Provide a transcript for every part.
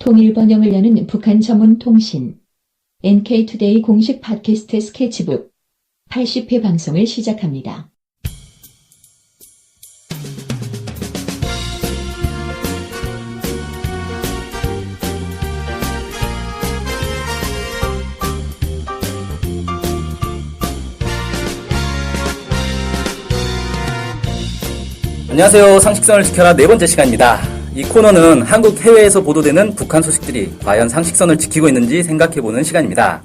통일 번영을 여는 북한 전문 통신 NK투데이 공식 팟캐스트 스케치북 80회 방송을 시작합니다. 안녕하세요. 상식선을 지켜라 네 번째 시간입니다. 이 코너는 한국 해외에서 보도되는 북한 소식들이 과연 상식선을 지키고 있는지 생각해보는 시간입니다.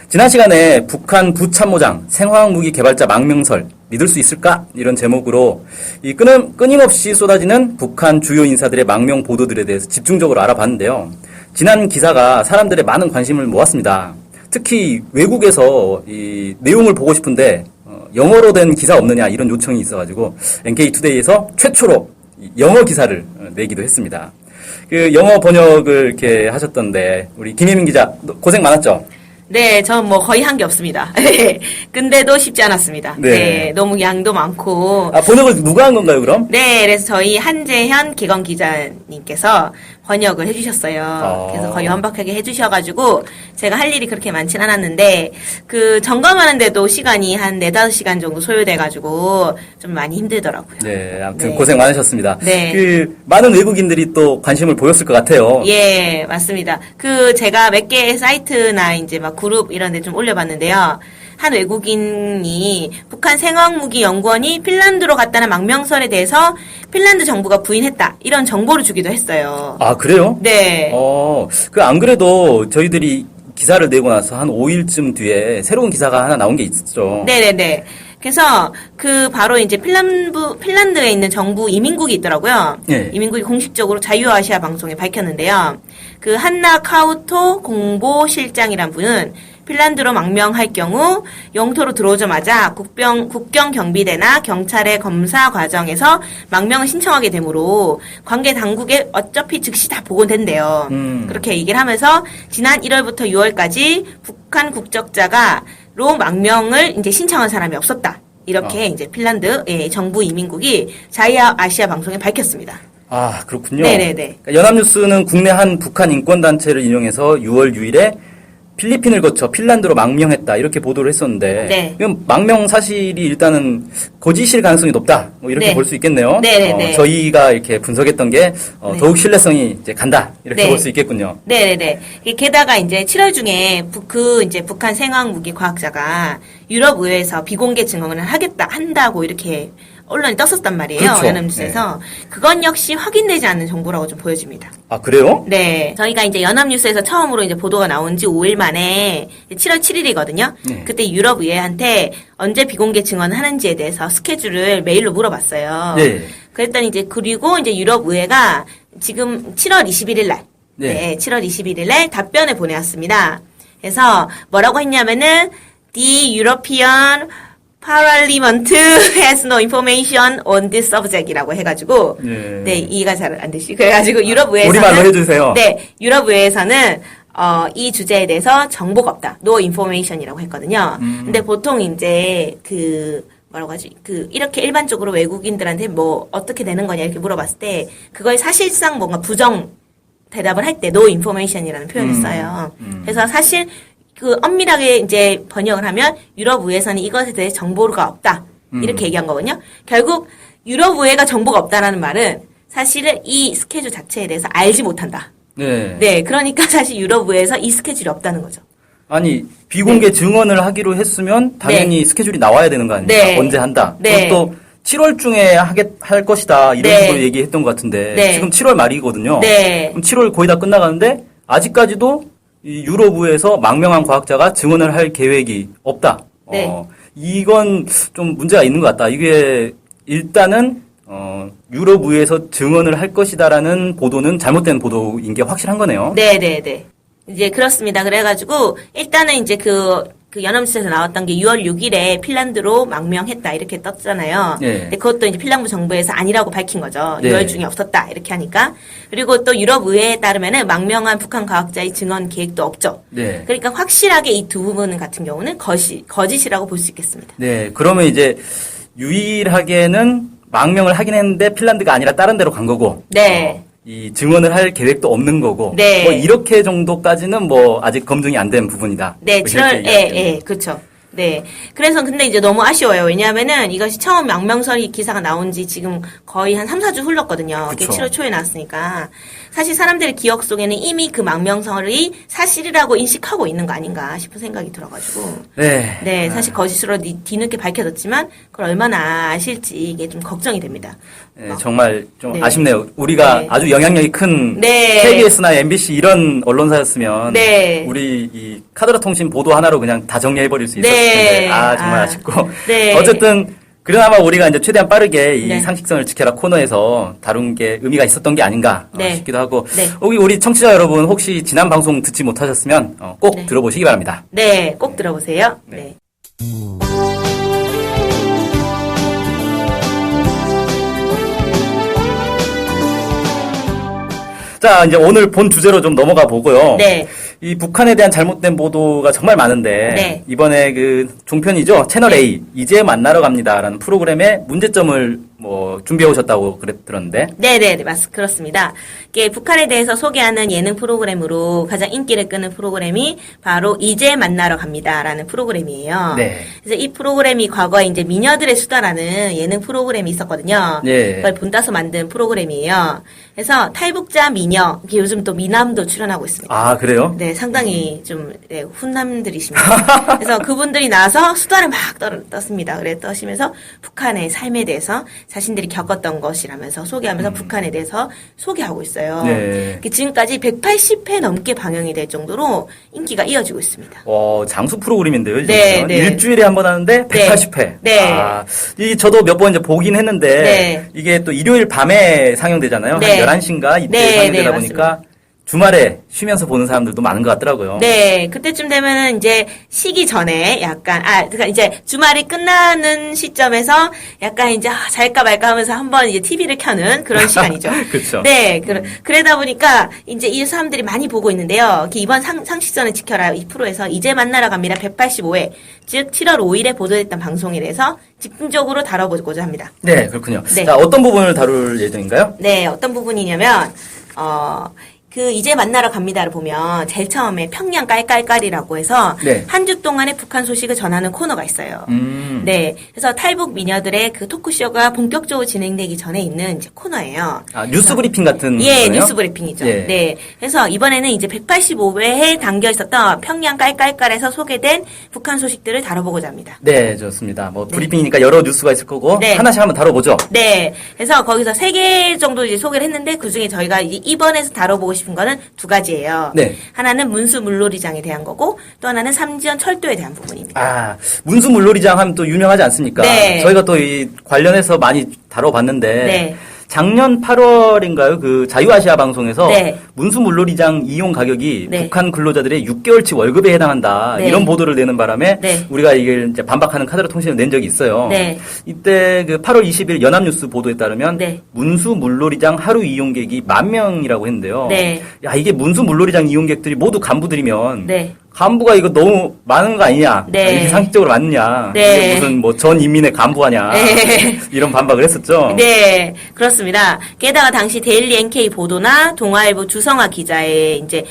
지난 시간에 북한 부참모장 생화학무기 개발자 망명설 믿을 수 있을까? 이런 제목으로 이 끊임없이 쏟아지는 북한 주요 인사들의 망명 보도들에 대해서 집중적으로 알아봤는데요. 지난 기사가 사람들의 많은 관심을 모았습니다. 특히 외국에서 이 내용을 보고 싶은데 영어로 된 기사 없느냐 이런 요청이 있어가지고 NK투데이에서 최초로 영어 기사를 내기도 했습니다. 그 영어 번역을 이렇게 하셨던데 우리 김혜민 기자 고생 많았죠? 네, 전 거의 한 게 없습니다. 근데도 쉽지 않았습니다. 네, 너무 양도 많고. 번역을 누가 한 건가요, 그럼? 네, 그래서 저희 한재현 기건 기자님께서 번역을 해주셨어요. 그래서 거의 완벽하게 해주셔가지고 제가 할 일이 그렇게 많진 않았는데 그 점검하는데도 시간이 한 4-5시간 정도 소요돼가지고 좀 많이 힘들더라고요. 네, 아무튼 고생 많으셨습니다. 네. 그 많은 외국인들이 또 관심을 보였을 것 같아요. 예, 맞습니다. 그 제가 몇 개의 사이트나 이제 막 그룹 이런 데 좀 올려봤는데요. 한 외국인이 북한 생화학무기 연구원이 핀란드로 갔다는 망명설에 대해서 핀란드 정부가 부인했다. 이런 정보를 주기도 했어요. 아, 그래요? 네. 안 그래도 저희들이 기사를 내고 나서 한 5일쯤 뒤에 새로운 기사가 하나 나온 게 있었죠. 네네네. 그래서 바로 이제 핀란드에 있는 정부 이민국이 있더라고요. 네. 이민국이 공식적으로 자유아시아 방송에 밝혔는데요. 그 한나 카우토 공보실장이란 분은 핀란드로 망명할 경우 영토로 들어오자마자 국경 경비대나 경찰의 검사 과정에서 망명을 신청하게 되므로 관계 당국에 어차피 즉시 다 보고된대요. 그렇게 얘기를 하면서 지난 1월부터 6월까지 북한 국적자가로 망명을 이제 신청한 사람이 없었다. 이렇게 이제 핀란드 정부 이민국이 자유아시아 방송에 밝혔습니다. 아, 그렇군요. 네네네. 그러니까 연합뉴스는 국내 한 북한 인권단체를 인용해서 6월 6일에 필리핀을 거쳐 핀란드로 망명했다 이렇게 보도를 했었는데 네. 그럼 망명 사실이 일단은 거짓일 가능성이 높다 뭐 이렇게 네. 볼 수 있겠네요. 네네네. 저희가 이렇게 분석했던 게 네. 더욱 신뢰성이 이제 간다 이렇게 네. 볼 수 있겠군요. 네네네. 게다가 이제 7월 중에 이제 북한 생화학무기 과학자가 유럽 의회에서 비공개 증언을 한다고 이렇게 언론이 떴었단 말이에요. 그렇죠. 연합뉴스에서. 네. 그건 역시 확인되지 않는 정보라고 좀 보여집니다. 아, 그래요? 네. 저희가 이제 연합뉴스에서 처음으로 이제 보도가 나온 지 5일 만에 7월 7일이거든요. 네. 그때 유럽의회한테 언제 비공개 증언을 하는지에 대해서 스케줄을 메일로 물어봤어요. 네. 그랬더니 그리고 이제 유럽의회가 지금 7월 21일 날. 네. 7월 21일 날 답변을 보내왔습니다. 그래서 뭐라고 했냐면은 The European Parliament has no information on this subject이라고 해가지고 네, 이해가 잘 안 되시. 그래가지고 유럽의회에서는 우리말로 해주세요. 네, 유럽의회에서는 이 주제에 대해서 정보가 없다. No information이라고 했거든요. 근데 보통 이제 뭐라고 하지? 이렇게 일반적으로 외국인들한테 뭐 어떻게 되는 거냐 이렇게 물어봤을 때 그걸 사실상 뭔가 부정 대답을 할 때 no information이라는 표현을 써요. 그래서 사실 엄밀하게 이제 번역을 하면 유럽의회에서는 이것에 대해 정보가 없다. 이렇게 얘기한 거거든요. 결국 유럽의회가 정보가 없다라는 말은 사실은 이 스케줄 자체에 대해서 알지 못한다. 네. 네. 그러니까 사실 유럽의회에서 이 스케줄이 없다는 거죠. 아니, 비공개 증언을 하기로 했으면 당연히 스케줄이 나와야 되는 거 아닙니까? 네. 언제 한다. 네. 그것도 7월 중에 할 것이다. 이런 식으로 얘기했던 것 같은데 지금 7월 말이거든요. 네. 그럼 7월 거의 다 끝나가는데 아직까지도 이 유럽의회에서 망명한 과학자가 증언을 할 계획이 없다. 네. 이건 좀 문제가 있는 것 같다. 이게 일단은 유럽의회에서 증언을 할 것이다라는 보도는 잘못된 보도인 게 확실한 거네요. 네네네. 이제 그렇습니다. 그래가지고 일단은 이제 그 연합뉴스에서 나왔던 게 6월 6일에 핀란드로 망명했다 이렇게 떴잖아요. 네. 근데 그것도 이제 핀란드 정부에서 아니라고 밝힌 거죠. 네. 6월 중에 없었다 이렇게 하니까. 그리고 또 유럽 의회에 따르면은 망명한 북한 과학자의 증언 계획도 없죠. 네. 그러니까 확실하게 이 두 부분 같은 경우는 거짓이라고 볼 수 있겠습니다. 네. 그러면 이제 유일하게는 망명을 하긴 했는데 핀란드가 아니라 다른 데로 간 거고. 네. 이 증언을 할 계획도 없는 거고 네. 뭐 이렇게 정도까지는 뭐 아직 검증이 안 된 부분이다. 네, 뭐 이렇게 예, 그렇죠. 네. 그래서 근데 이제 너무 아쉬워요. 왜냐하면은 이것이 처음 망명설이 기사가 나온 지 지금 거의 한 3, 4주 흘렀거든요. 그게 그쵸. 7월 초에 나왔으니까. 사실 사람들의 기억 속에는 이미 그 망명설이 사실이라고 인식하고 있는 거 아닌가 싶은 생각이 들어가지고. 네. 네, 사실 거짓으로 뒤늦게 밝혀졌지만 그걸 얼마나 아실지 이게 좀 걱정이 됩니다. 네, 정말 좀 네. 아쉽네요. 우리가 네. 아주 영향력이 큰 네. KBS나 MBC 이런 언론사였으면 네. 우리 이 카더라 통신 보도 하나로 그냥 다 정리해버릴 수 있었을 네. 텐데 정말 아. 아쉽고 네. 어쨌든 그나마 우리가 이제 최대한 빠르게 이 네. 상식선을 지켜라 코너에서 다룬 게 의미가 있었던 게 아닌가 네. 싶기도 하고 네. 우리 청취자 여러분 혹시 지난 방송 듣지 못하셨으면 꼭 네. 들어보시기 바랍니다. 네, 꼭 들어보세요. 네. 네. 자, 이제 오늘 본 주제로 좀 넘어가 보고요. 네. 이 북한에 대한 잘못된 보도가 정말 많은데 네. 이번에 그 종편이죠 채널 네. A 이제 만나러 갑니다라는 프로그램의 문제점을 뭐 준비해 오셨다고 들었는데 네네, 그렇습니다. 이게 북한에 대해서 소개하는 예능 프로그램으로 가장 인기를 끄는 프로그램이 바로 이제 만나러 갑니다라는 프로그램이에요. 네. 그래서 이 프로그램이 과거에 이제 미녀들의 수다라는 예능 프로그램이 있었거든요. 네. 그걸 본따서 만든 프로그램이에요. 그래서 탈북자 미녀, 이게 요즘 또 미남도 출연하고 있습니다. 아 그래요? 네, 상당히 좀 네, 훈남들이십니다. 그래서 그분들이 나와서 수다를 막 떴습니다. 그래 떠시면서 북한의 삶에 대해서 자신들이 겪었던 것이라면서 소개하면서 북한에 대해서 소개하고 있어요. 네. 지금까지 180회 넘게 방영이 될 정도로 인기가 이어지고 있습니다. 장수 프로그램인데요. 네, 진짜. 네. 일주일에 한 번 하는데 180회. 네. 이 저도 몇 번 이제 보긴 했는데 네. 이게 또 일요일 밤에 상영되잖아요. 네. 한 11시인가 이때 네, 상영되다 네, 보니까 주말에 쉬면서 보는 사람들도 많은 것 같더라고요. 네, 그때쯤 되면은 이제 쉬기 전에 약간, 그러니까 이제 주말이 끝나는 시점에서 약간 이제 잘까 말까 하면서 한번 이제 TV를 켜는 그런 시간이죠. 그렇죠. 네, 그러다 보니까 이제 이 사람들이 많이 보고 있는데요. 이번 상식선을 지켜라 이 프로에서 이제 만나러 갑니다. 185회, 즉 7월 5일에 보도됐던 방송에 대해서 집중적으로 다뤄보고자 합니다. 네, 그렇군요. 네. 자, 어떤 부분을 다룰 예정인가요? 네, 어떤 부분이냐면, 이제 만나러 갑니다를 보면 제일 처음에 평양 깔깔깔이라고 해서 네. 한 주 동안의 북한 소식을 전하는 코너가 있어요. 네. 그래서 탈북 미녀들의 그 토크쇼가 본격적으로 진행되기 전에 있는 이제 코너예요. 뉴스 브리핑 같은 예, 거네요? 뉴스 브리핑이죠. 예. 네. 그래서 이번에는 이제 185회에 담겨 있었던 평양 깔깔깔에서 소개된 북한 소식들을 다뤄보고자 합니다. 네, 좋습니다. 뭐 브리핑이니까 여러 뉴스가 있을 거고 네. 하나씩 한번 다뤄보죠. 네. 그래서 거기서 3개 정도 이제 소개를 했는데 그중에 저희가 이번에서 다뤄보고 싶은 거는 2가지예요. 네. 하나는 문수 물놀이장에 대한 거고 또 하나는 삼지연 철도에 대한 부분입니다. 문수 물놀이장 하면 또 유명하지 않습니까? 네. 저희가 또 이 관련해서 많이 다뤄봤는데 네. 작년 8월인가요? 그 자유아시아 방송에서 네. 문수 물놀이장 이용 가격이 네. 북한 근로자들의 6개월치 월급에 해당한다. 네. 이런 보도를 내는 바람에 네. 우리가 이걸 이제 반박하는 카드라 통신을 낸 적이 있어요. 네. 이때 그 8월 20일 연합뉴스 보도에 따르면 네. 문수 물놀이장 하루 이용객이 10,000명이라고 했는데요. 네. 야, 이게 문수 물놀이장 이용객들이 모두 간부들이면 네. 간부가 이거 너무 많은 거 아니냐? 네. 이게 상식적으로 맞느냐? 네. 이게 무슨 뭐 전 인민의 간부하냐? 네. 이런 반박을 했었죠. 네, 그렇습니다. 게다가 당시 데일리 NK 보도나 동아일보 주성아 기자의 이제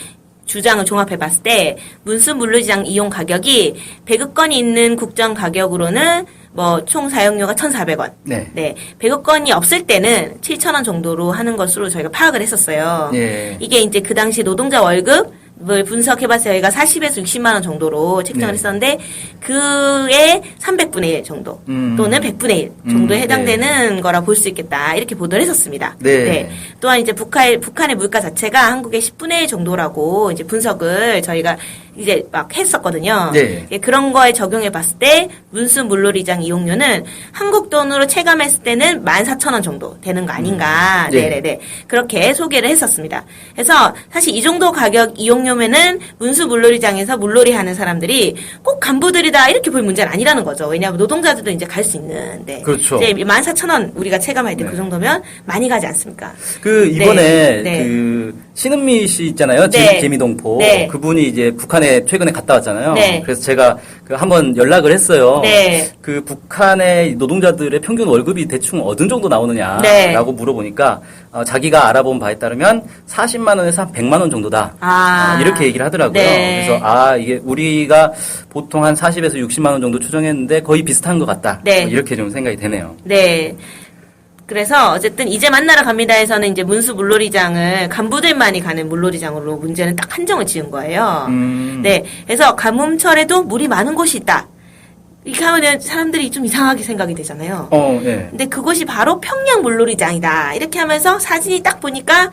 주장을 종합해 봤을 때 문수 물놀이장 이용 가격이 배급권이 있는 국정 가격으로는 뭐 총 사용료가 1,400원. 네. 네. 배급권이 없을 때는 7,000원 정도로 하는 것으로 저희가 파악을 했었어요. 예. 이게 이제 그 당시 노동자 월급을 분석해봤어요. 저희가 40에서 60만 원 정도로 책정을 네. 했었는데 그의 300분의 1 정도 또는 100분의 1 정도에 해당되는 거라 볼 수 있겠다. 이렇게 보도를 했었습니다. 네. 또한 이제 북한의 물가 자체가 한국의 10분의 1 정도라고 이제 분석을 저희가 이제 막 했었거든요. 네. 예, 그런 거에 적용해 봤을 때 문수 물놀이장 이용료는 한국 돈으로 체감했을 때는 14,000원 정도 되는 거 아닌가. 네. 네네네. 그렇게 소개를 했었습니다. 그래서 사실 이 정도 가격 이용료면은 문수 물놀이장에서 물놀이 하는 사람들이 꼭 간부들이다 이렇게 볼 문제는 아니라는 거죠. 왜냐하면 노동자들도 이제 갈 수 있는데. 그렇죠. 이제 14,000원 우리가 체감할 때 네. 그 정도면 많이 가지 않습니까? 그 이번에 네. 그 신은미 씨 있잖아요. 네. 재미동포. 네. 그분이 이제 북한에 최근에 갔다 왔잖아요. 네. 그래서 제가 한번 연락을 했어요. 네. 그 북한의 노동자들의 평균 월급이 대충 어느 정도 나오느냐라고 네. 물어보니까 자기가 알아본 바에 따르면 40만 원에서 한 100만 원 정도다. 이렇게 얘기를 하더라고요. 네. 그래서 이게 우리가 보통 한 40에서 60만 원 정도 추정했는데 거의 비슷한 것 같다. 네. 이렇게 좀 생각이 되네요. 네. 그래서 어쨌든 이제 만나러 갑니다에서는 이제 문수 물놀이장을 간부들만이 가는 물놀이장으로 문제는 딱 한정을 지은 거예요. 네. 그래서 가뭄철에도 물이 많은 곳이 있다. 이렇게 하면은 사람들이 좀 이상하게 생각이 되잖아요. 네. 근데 그곳이 바로 평양 물놀이장이다. 이렇게 하면서 사진이 딱 보니까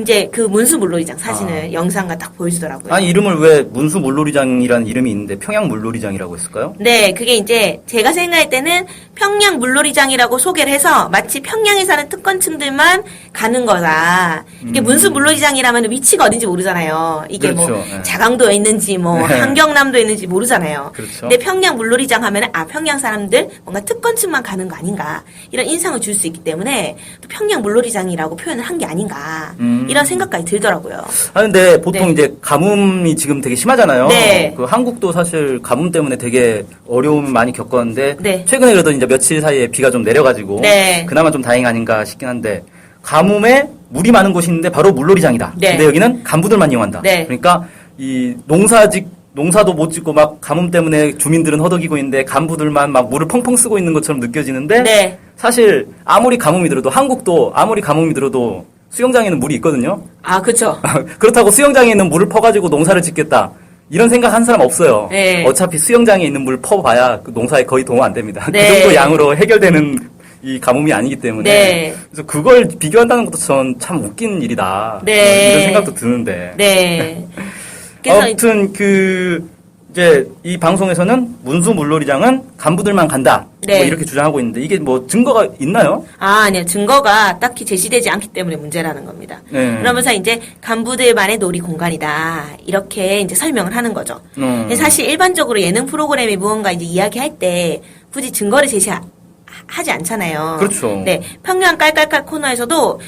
이제 그 문수 물놀이장 사진을 영상과 딱 보여주더라고요. 아니, 이름을 왜 문수 물놀이장이라는 이름이 있는데 평양 물놀이장이라고 했을까요? 네, 그게 이제 제가 생각할 때는 평양 물놀이장이라고 소개를 해서 마치 평양에 사는 특권층들만 가는 거다. 이게 문수 물놀이장이라면 위치가 어딘지 모르잖아요. 이게 그렇죠. 뭐 네. 자강도에 있는지 뭐 네. 한경남도에 있는지 모르잖아요. 그렇죠. 근데 평양 물놀이장 하면은 평양 사람들 뭔가 특권층만 가는 거 아닌가 이런 인상을 줄 수 있기 때문에 또 평양 물놀이장이라고 표현을 한 게 아닌가 이런 생각까지 들더라고요. 근데 보통 네. 이제 가뭄이 지금 되게 심하잖아요. 네. 그 한국도 사실 가뭄 때문에 되게 어려움 많이 겪었는데 네. 최근에 그래도 이제 며칠 사이에 비가 좀 내려가지고 네. 그나마 좀 다행 아닌가 싶긴 한데 가뭄에 물이 많은 곳이 있는데 바로 물놀이장이다. 네. 근데 여기는 간부들만 이용한다. 네. 그러니까 이 농사도 못 짓고 막 가뭄 때문에 주민들은 허덕이고 있는데 간부들만 막 물을 펑펑 쓰고 있는 것처럼 느껴지는데 네. 사실 아무리 가뭄이 들어도 한국도 아무리 가뭄이 들어도 수영장에는 물이 있거든요. 그렇죠. 그렇다고 수영장에 있는 물을 퍼가지고 농사를 짓겠다. 이런 생각 한 사람 없어요. 네. 어차피 수영장에 있는 물 퍼봐야 그 농사에 거의 도움 안 됩니다. 네. 그 정도 양으로 해결되는 이 가뭄이 아니기 때문에. 네. 그래서 그걸 비교한다는 것도 전 참 웃긴 일이다. 네. 이런 생각도 드는데. 네. 그래서 아무튼 이제 이 방송에서는 문수 물놀이장은 간부들만 간다. 네. 뭐 이렇게 주장하고 있는데 이게 뭐 증거가 있나요? 아니요. 증거가 딱히 제시되지 않기 때문에 문제라는 겁니다. 네. 그러면서 이제 간부들만의 놀이 공간이다. 이렇게 이제 설명을 하는 거죠. 근데 사실 일반적으로 예능 프로그램이 무언가 이제 이야기할 때 굳이 증거를 제시하지 않잖아요. 그렇죠. 네. 평양 깔깔깔 코너에서도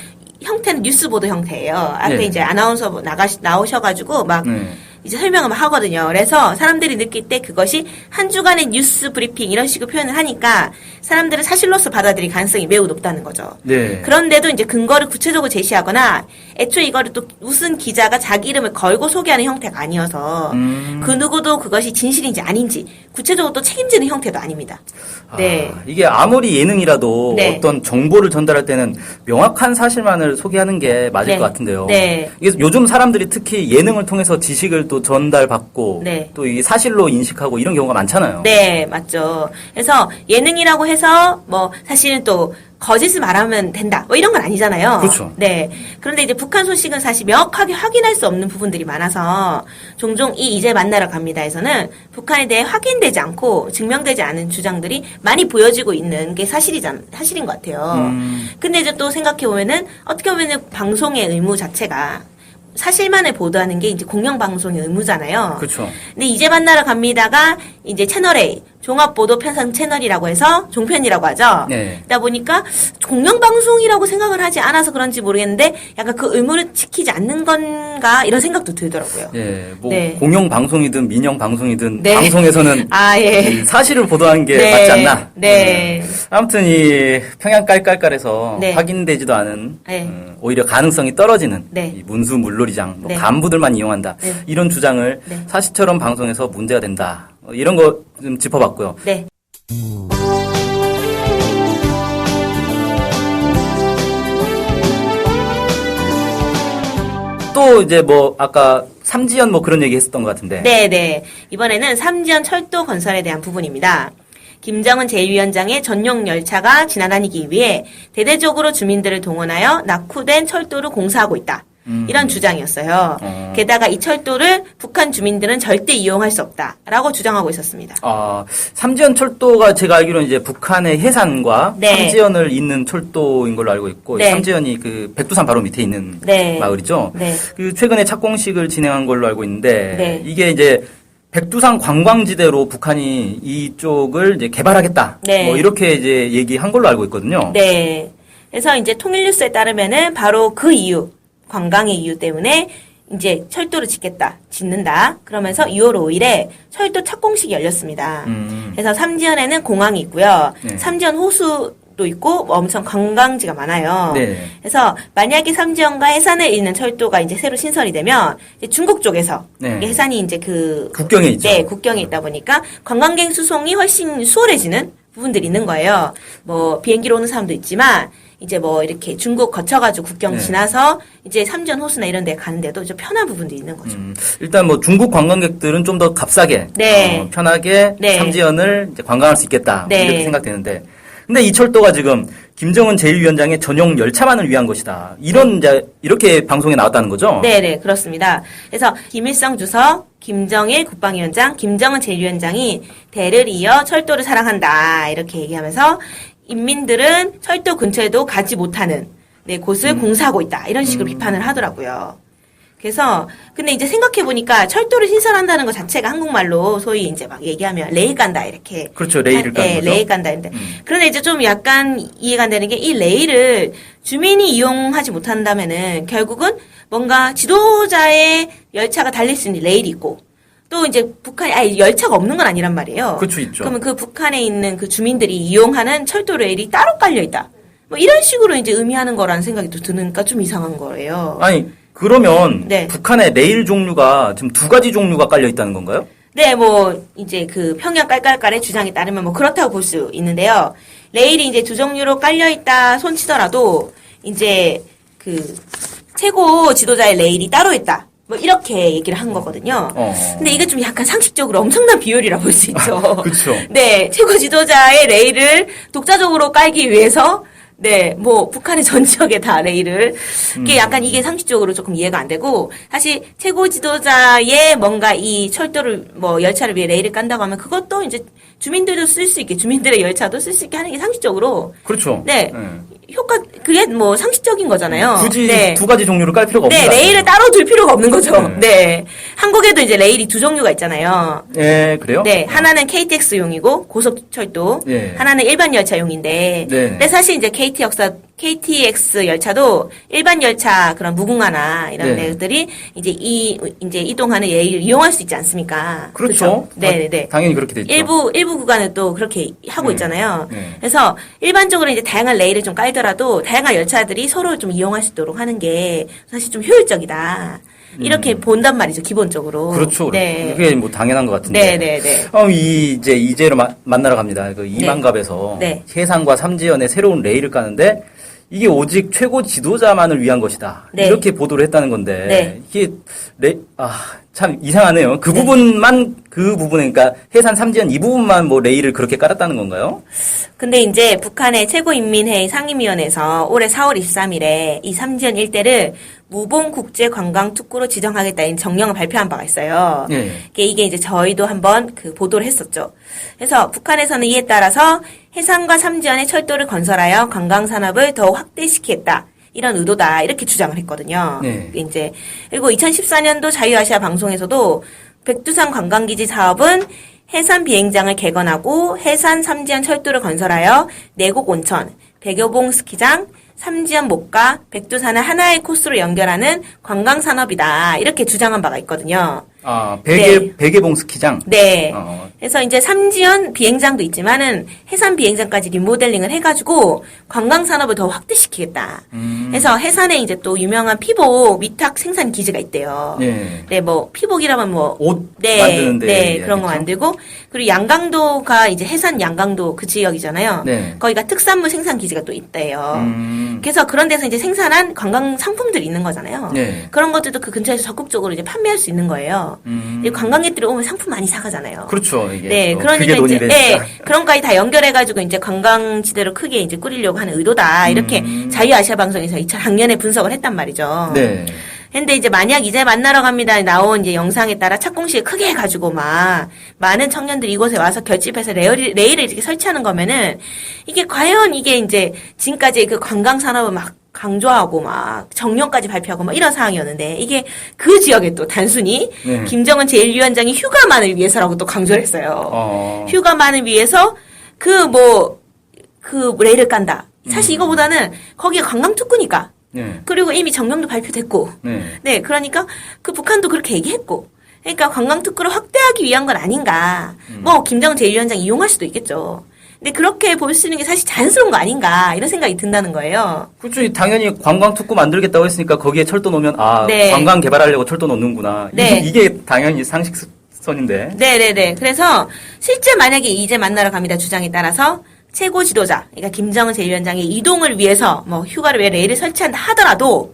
형태는 뉴스 보도 형태예요. 앞에 네. 이제 아나운서 나오셔가지고 막 네. 이제 설명을 막 하거든요. 그래서 사람들이 느낄 때 그것이 한 주간의 뉴스 브리핑 이런 식으로 표현을 하니까 사람들은 사실로서 받아들일 가능성이 매우 높다는 거죠. 네. 그런데도 이제 근거를 구체적으로 제시하거나 애초에 이거를 또 무슨 기자가 자기 이름을 걸고 소개하는 형태가 아니어서 그 누구도 그것이 진실인지 아닌지 구체적으로 또 책임지는 형태도 아닙니다. 네. 이게 아무리 예능이라도 네. 어떤 정보를 전달할 때는 명확한 사실만을 소개하는 게 맞을 네. 것 같은데요. 네. 이게 요즘 사람들이 특히 예능을 통해서 지식을 또 전달받고 네. 또 이게 사실로 인식하고 이런 경우가 많잖아요. 네, 맞죠. 그래서 예능이라고 해서 뭐 사실은 또 거짓을 말하면 된다. 뭐 이런 건 아니잖아요. 그렇죠. 네. 그런데 이제 북한 소식은 사실 명확하게 확인할 수 없는 부분들이 많아서 종종 이제 만나러 갑니다에서는 북한에 대해 확인되지 않고 증명되지 않은 주장들이 많이 보여지고 있는 게 사실인 것 같아요. 근데 이제 또 생각해 보면은 어떻게 보면은 방송의 의무 자체가 사실만을 보도하는 게 이제 공영방송의 의무잖아요. 그렇죠. 근데 이제 만나러 갑니다가 이제 채널A 종합보도 편성 채널이라고 해서 종편이라고 하죠. 네. 그러다 보니까 공영방송이라고 생각을 하지 않아서 그런지 모르겠는데 약간 그 의무를 지키지 않는 건가 이런 생각도 들더라고요. 예, 뭐 네. 공영 방송이든 민영 방송이든 네. 방송에서는 예. 이 사실을 보도하는 게 네. 맞지 않나. 네. 아무튼 이 평양 깔깔깔에서 네. 확인되지도 않은 네. 오히려 가능성이 떨어지는 네. 이 문수 물놀이장, 뭐 네. 간부들만 이용한다 네. 이런 주장을 네. 사실처럼 방송에서 문제가 된다. 이런 거 좀 짚어봤고요. 네. 또 이제 뭐 아까 삼지연 뭐 그런 얘기 했었던 것 같은데. 네. 이번에는 삼지연 철도 건설에 대한 부분입니다. 김정은 제1위원장의 전용 열차가 지나다니기 위해 대대적으로 주민들을 동원하여 낙후된 철도를 공사하고 있다. 이런 주장이었어요. 게다가 이 철도를 북한 주민들은 절대 이용할 수 없다라고 주장하고 있었습니다. 삼지연 철도가 제가 알기로는 이제 북한의 해산과 네. 삼지연을 잇는 철도인 걸로 알고 있고 네. 삼지연이 그 백두산 바로 밑에 있는 네. 마을이죠. 네. 그 최근에 착공식을 진행한 걸로 알고 있는데 네. 이게 이제 백두산 관광지대로 북한이 이쪽을 이제 개발하겠다. 네. 뭐 이렇게 이제 얘기한 걸로 알고 있거든요. 네. 그래서 이제 통일뉴스에 따르면은 바로 그 이유, 관광의 이유 때문에 이제 철도를 짓는다. 그러면서 2월 5일에 철도 착공식이 열렸습니다. 그래서 삼지연에는 공항이 있고요. 네. 삼지연 호수도 있고 엄청 관광지가 많아요. 네. 그래서 만약에 삼지연과 해산을 잇는 철도가 이제 새로 신설이 되면 이제 중국 쪽에서 네. 이게 해산이 이제 그 국경에 있죠. 네, 국경에 있다 보니까 관광객 수송이 훨씬 수월해지는 부분들이 있는 거예요. 뭐 비행기로 오는 사람도 있지만 이제 뭐 이렇게 중국 거쳐가지고 국경 네. 지나서 이제 삼지연 호수나 이런 데 가는데도 좀 편한 부분도 있는 거죠. 일단 뭐 중국 관광객들은 좀 더 값싸게 네. 편하게 네. 삼지연을 이제 관광할 수 있겠다 네. 이렇게 생각되는데 근데 이 철도가 지금 김정은 제1위원장의 전용 열차만을 위한 것이다. 이렇게 방송에 나왔다는 거죠? 네네, 그렇습니다. 그래서 김일성 주석, 김정일 국방위원장, 김정은 제1위원장이 대를 이어 철도를 사랑한다 이렇게 얘기하면서 인민들은 철도 근처에도 가지 못하는 곳을 공사하고 있다 이런 식으로 비판을 하더라고요. 그래서 근데 이제 생각해 보니까 철도를 신설한다는 것 자체가 한국말로 소위 이제 막 얘기하면 레일 간다 이렇게 그렇죠. 레일을 까는 거죠. 레일 간다 이런데 그런데 이제 좀 약간 이해가 안 되는 게 이 레일을 주민이 이용하지 못한다면은 결국은 뭔가 지도자의 열차가 달릴 수 있는 레일이 있고 또 이제 북한에 열차가 없는 건 아니란 말이에요. 그렇죠, 있죠. 그러면 그 북한에 있는 그 주민들이 이용하는 철도 레일이 따로 깔려 있다. 뭐 이런 식으로 이제 의미하는 거라는 생각이 또 드니까 좀 이상한 거예요. 아니 그러면 네. 북한의 레일 종류가 지금 두 가지 종류가 깔려 있다는 건가요? 네, 뭐 이제 그 평양 깔깔깔의 주장에 따르면 뭐 그렇다고 볼 수 있는데요. 레일이 이제 두 종류로 깔려 있다 손치더라도 이제 그 최고 지도자의 레일이 따로 있다. 뭐 이렇게 얘기를 한 거거든요. 근데 이게 좀 약간 상식적으로 엄청난 비효리라 볼 수 있죠. 그렇죠. 네, 최고 지도자의 레일을 독자적으로 깔기 위해서 네, 뭐 북한의 전 지역에 다 레일을 이게 약간 이게 상식적으로 조금 이해가 안 되고 사실 최고 지도자의 뭔가 이 철도를 뭐 열차를 위해 레일을 깐다고 하면 그것도 이제 주민들도 쓸 수 있게 주민들의 열차도 쓸 수 있게 하는 게 상식적으로 그렇죠. 네. 효과 그게 뭐 상식적인 거잖아요. 굳이 네. 두 가지 종류를 깔 필요가 없는 네, 거 아니에요? 레일을 따로 둘 필요가 없는 거죠. 네. 네. 한국에도 이제 레일이 두 종류가 있잖아요. 예, 그래요? 네, 하나는 KTX용이고 고속철도, 예. 하나는 일반 열차용인데, 네. 근데 사실 이제 KTX 열차도 일반 열차 그런 무궁화나 이런 네. 데들이 이제 이동하는 레일을 이용할 수 있지 않습니까? 그렇죠. 네, 네. 당연히 그렇게 되죠. 일부 구간은 또 그렇게 하고 있잖아요. 네. 그래서 일반적으로 이제 다양한 레일을 좀 깔더라도 다양한 열차들이 서로 좀 이용할 수 있도록 하는 게 사실 좀 효율적이다. 이렇게 본단 말이죠, 기본적으로. 그렇죠. 네. 그게 뭐 당연한 것 같은데. 네, 네, 네. 이제로 만나러 갑니다. 그 이만갑에서 네. 해상과 삼지연의 새로운 레일을 까는데 이게 오직 최고 지도자만을 위한 것이다. 네. 이렇게 보도를 했다는 건데 네. 이게 참 이상하네요. 그 부분에 그러니까 해산 삼지연 이 부분만 뭐 레일을 그렇게 깔았다는 건가요? 근데 이제 북한의 최고인민회의 상임위원회에서 올해 4월 23일에 이 삼지연 일대를 무봉국제관광특구로 지정하겠다는 정령을 발표한 바가 있어요. 네. 이게 이제 저희도 한번 그 보도를 했었죠. 그래서 북한에서는 이에 따라서 해상과 삼지연의 철도를 건설하여 관광산업을 더욱 확대시키겠다. 이런 의도다. 이렇게 주장을 했거든요. 네. 이제 그리고 2014년도 자유아시아 방송에서도 백두산 관광기지 사업은 해산 비행장을 개건하고 해산 삼지연 철도를 건설하여 내곡 온천, 백여봉 스키장, 삼지연 목가, 백두산을 하나의 코스로 연결하는 관광 산업이다. 이렇게 주장한 바가 있거든요. 백예봉 스키장. 네. 그래서 이제 삼지연 비행장도 있지만은 해산 비행장까지 리모델링을 해가지고 관광 산업을 더 확대시키겠다. 그래서 해산에 이제 또 유명한 피복 위탁 생산 기지가 있대요. 네. 네, 뭐 피복이라면 뭐 옷 네, 만드는데 네, 그런 거 그렇죠? 만들고 그리고 양강도가 이제 해산 양강도 그 지역이잖아요. 네. 거기가 특산물 생산 기지가 또 있대요. 그래서 그런 데서 이제 생산한 관광 상품들이 있는 거잖아요. 네. 그런 것들도 그 근처에서 적극적으로 이제 판매할 수 있는 거예요. 관광객들이 오면 상품 많이 사가잖아요. 그렇죠. 이게 네, 그러니까 그게 이제 논의되니까. 그런 거까지 다 연결해가지고 이제 관광지대로 크게 이제 꾸리려고 하는 의도다. 이렇게 자유아시아 방송에서 작년에 분석을 했단 말이죠. 네. 근데 이제 만약 이제 만나러 갑니다 나온 이제 영상에 따라 착공식을 크게 해가지고 막 많은 청년들이 이곳에 와서 결집해서 레일을 이렇게 설치하는 거면은 이게 과연 이게 이제 지금까지 그 관광 산업을 막 강조하고 막 정년까지 발표하고 막 이런 상황이었는데 이게 그 지역에 또 단순히 네. 김정은 제1위원장이 휴가만을 위해서라고 또 강조를 했어요. 휴가만을 위해서 그 레일을 깐다. 사실 이거보다는 거기가 관광특구니까. 네. 그리고 이미 정년도 발표됐고. 네. 네, 그러니까 그 북한도 그렇게 얘기했고. 그러니까 관광특구를 확대하기 위한 건 아닌가. 뭐 김정은 제1위원장 이용할 수도 있겠죠. 근데 그렇게 볼 수 있는 게 사실 자연스러운 거 아닌가 이런 생각이 든다는 거예요. 그렇죠. 당연히 관광특구 만들겠다고 했으니까 거기에 철도 놓으면 네. 관광 개발하려고 철도 놓는구나. 네. 이게 당연히 상식선인데. 네네네. 그래서 실제 만약에 이제 만나러 갑니다 주장에 따라서 최고 지도자, 그러니까 김정은 제1위원장의 이동을 위해서 뭐 휴가를 위해 레일을 설치한다 하더라도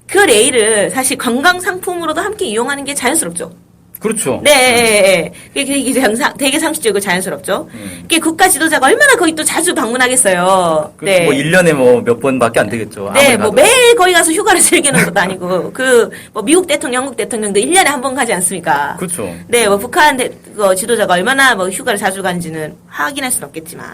그 레일을 사실 관광 상품으로도 함께 이용하는 게 자연스럽죠. 그렇죠. 네. 그게 되게 상식적이고 자연스럽죠. 그게 국가 지도자가 얼마나 거기 또 자주 방문하겠어요. 그렇죠. 네. 뭐 1년에 뭐 몇 번밖에 안 되겠죠. 네, 아무리 뭐 가도. 매일 거기 가서 휴가를 즐기는 것도 아니고 뭐 미국 대통령, 영국 대통령도 1년에 한 번 가지 않습니까? 그렇죠. 네, 뭐 북한 지도자가 얼마나 뭐 휴가를 자주 가는지는 확인할 수는 없겠지만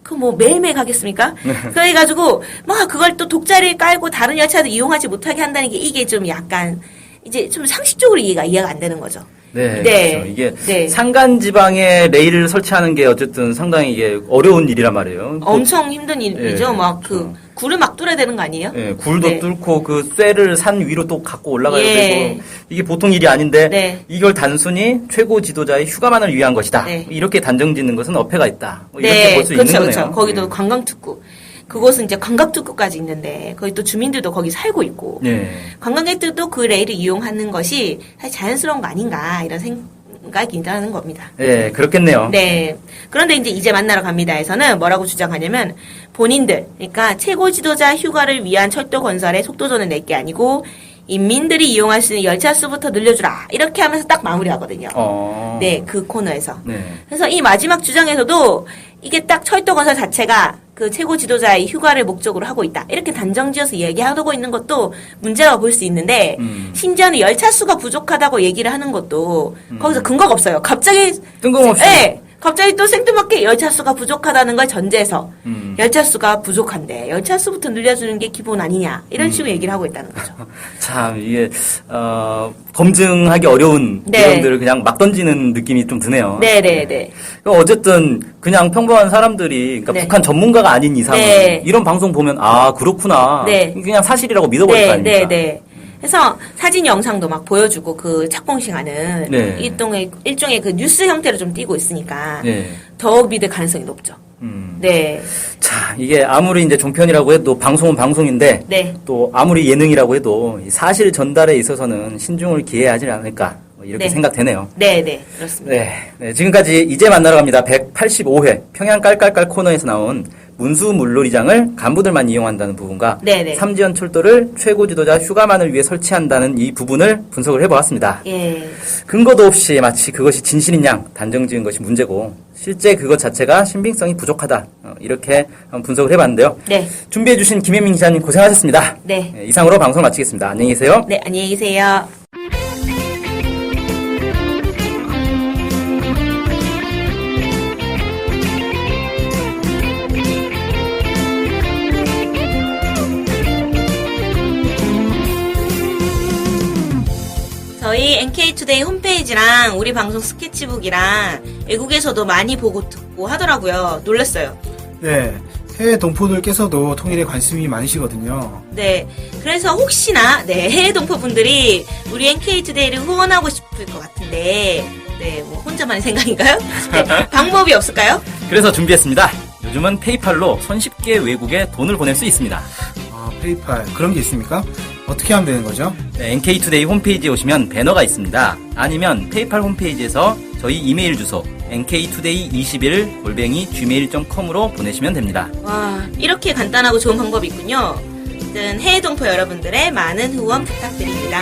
그 뭐 매일매일 가겠습니까? 그래가지고 막 그걸 또 독자리를 깔고 다른 열차도 이용하지 못하게 한다는 게 이게 좀 약간 이제 좀 상식적으로 이해가 안 되는 거죠. 네, 네. 그렇죠. 이게 네. 산간 지방에 레일을 설치하는 게 어쨌든 상당히 이게 어려운 일이란 말이에요. 엄청 힘든 일이죠. 예, 막 그렇죠. 굴을 막 뚫어야 되는 거 아니에요? 예, 굴도 네. 뚫고 그 쇠를 산 위로 또 갖고 올라가야 예. 되고 이게 보통 일이 아닌데 네. 이걸 단순히 최고 지도자의 휴가만을 위한 것이다. 네. 이렇게 단정짓는 것은 어폐가 있다. 뭐 이렇게 볼 수 그렇죠, 있는 거네요. 그렇죠. 거기도 예. 관광특구. 그곳은 이제 관광특구까지 있는데 거기 또 주민들도 거기 살고 있고 네. 관광객들도 그 레일을 이용하는 것이 사실 자연스러운 거 아닌가 이런 생각이 있다는 겁니다. 예, 그렇겠네요. 네. 그런데 이제 만나러 갑니다에서는 뭐라고 주장하냐면 본인들, 그러니까 최고 지도자 휴가를 위한 철도 건설에 속도전을 낼 게 아니고 인민들이 이용할 수 있는 열차 수부터 늘려주라. 이렇게 하면서 딱 마무리하거든요. 네, 그 코너에서. 네. 그래서 이 마지막 주장에서도 이게 딱 철도 건설 자체가 그 최고 지도자의 휴가를 목적으로 하고 있다. 이렇게 단정지어서 얘기하고 있는 것도 문제라고 볼 수 있는데 심지어는 열차 수가 부족하다고 얘기를 하는 것도 거기서 근거가 없어요. 갑자기 뜬금없이. 네, 갑자기 또 생뚱맞게 열차 수가 부족하다는 걸 전제해서 열차 수가 부족한데 열차 수부터 늘려주는 게 기본 아니냐 이런 식으로 얘기를 하고 있다는 거죠. 참 이게 검증하기 어려운 네. 내용들을 그냥 막 던지는 느낌이 좀 드네요. 네네네. 어쨌든 그냥 평범한 사람들이 그러니까 네. 북한 전문가가 아닌 이상은 네. 이런 방송 보면 아 그렇구나 네. 그냥 사실이라고 믿어버릴 거 아닙니까? 네. 그래서 사진 영상도 막 보여주고 그 착공식하는 네. 일종의 그 뉴스 형태로 좀 띄고 있으니까 네. 더욱 믿을 가능성이 높죠. 네. 자 이게 아무리 이제 종편이라고 해도 방송은 방송인데 네. 또 아무리 예능이라고 해도 이 사실 전달에 있어서는 신중을 기해야 하지 않을까 뭐 이렇게 네. 생각되네요. 네. 그렇습니다. 네, 지금까지 이제 만나러 갑니다. 185회 평양 깔깔깔 코너에서 나온 문수 물놀이장을 간부들만 이용한다는 부분과 네네. 삼지연 철도를 최고 지도자 휴가만을 위해 설치한다는 이 부분을 분석을 해보았습니다. 예. 근거도 없이 마치 그것이 진실인 양 단정지은 것이 문제고 실제 그것 자체가 신빙성이 부족하다 이렇게 한번 분석을 해봤는데요. 네. 준비해주신 김혜민 기자님 고생하셨습니다. 네. 이상으로 방송을 마치겠습니다. 안녕히 계세요. 네, 안녕히 계세요. 저희 NK투데이 홈페이지랑 우리 방송 스케치북이랑 외국에서도 많이 보고 듣고 하더라고요. 놀랐어요. 네, 해외 동포들께서도 통일에 관심이 많으시거든요. 네. 그래서 혹시나, 해외 동포분들이 우리 NK투데이를 후원하고 싶을 것 같은데, 뭐 혼자만의 생각인가요? 네, 방법이 없을까요? 그래서 준비했습니다. 요즘은 페이팔로 손쉽게 외국에 돈을 보낼 수 있습니다. 아, 페이팔 그런 게 있습니까? 어떻게 하면 되는 거죠? 네, NK투데이 홈페이지에 오시면 배너가 있습니다. 아니면 페이팔 홈페이지에서 저희 이메일 주소 nktoday21@gmail.com으로 보내시면 됩니다. 와, 이렇게 간단하고 좋은 방법이 있군요. 해외 동포 여러분들의 많은 후원 부탁드립니다.